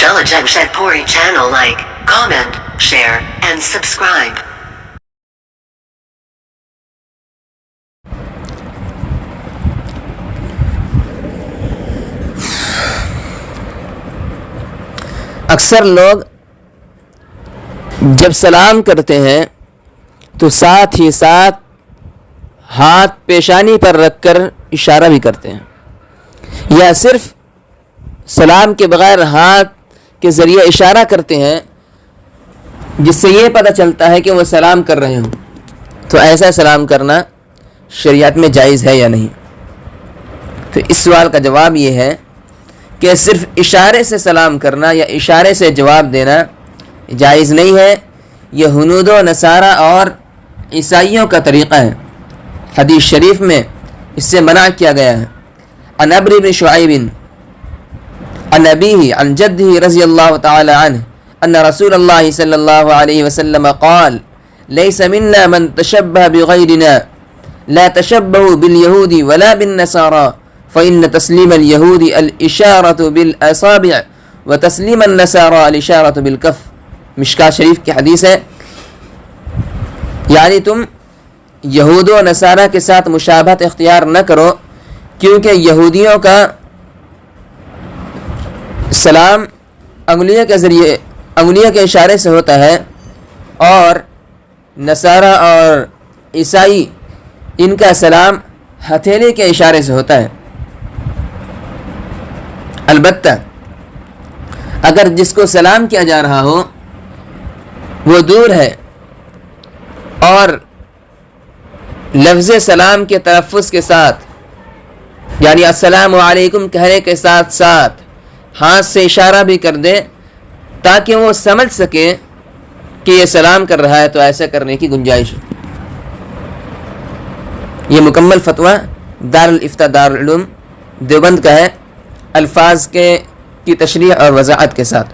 Abdullah Jamshedpuri channel, like, comment, share, and subscribe. اکثر لوگ جب سلام کرتے ہیں تو ساتھ ہی ساتھ ہاتھ پیشانی پر رکھ کر اشارہ بھی کرتے ہیں، یا صرف سلام کے بغیر ہاتھ کے ذریعے اشارہ کرتے ہیں، جس سے یہ پتہ چلتا ہے کہ وہ سلام کر رہے ہوں۔ تو ایسا سلام کرنا شریعت میں جائز ہے یا نہیں؟ تو اس سوال کا جواب یہ ہے کہ صرف اشارے سے سلام کرنا یا اشارے سے جواب دینا جائز نہیں ہے، یہ ہنود و نصارہ اور عیسائیوں کا طریقہ ہے۔ حدیث شریف میں اس سے منع کیا گیا ہے۔ عن عمرو بن شعیب عن ابیہ عن جدہ رضی اللہ تعالی عنہ ان رسول اللہ صلی اللہ علیہ وسلم قال لیس منا من تشبہ بغیرنا لا تشبہوا بالیہود ولا بالنصارى فإن تسلیم اليہود الاشارۃ بالاصابع وتسلیم النصارى الاشارۃ بالکف۔ مشکاۃ شریف کی حدیث ہے، یعنی تم یہود و نصارہ کے ساتھ مشابہت اختیار نہ کرو، کیونکہ یہودیوں کا سلام انگلیوں کے ذریعے، انگلیوں کے اشارے سے ہوتا ہے، اور نصارہ اور عیسائی ان کا سلام ہتھیلی کے اشارے سے ہوتا ہے۔ البتہ اگر جس کو سلام کیا جا رہا ہو وہ دور ہے اور لفظ سلام کے تلفظ کے ساتھ، یعنی السلام علیکم کہنے کے ساتھ ساتھ ہاتھ سے اشارہ بھی کر دے تاکہ وہ سمجھ سکے کہ یہ سلام کر رہا ہے، تو ایسا کرنے کی گنجائش ہے۔ یہ مکمل فتویٰ دارالفتاء دارالعلوم دیوبند کا ہے، الفاظ کی تشریح اور وضاحت کے ساتھ۔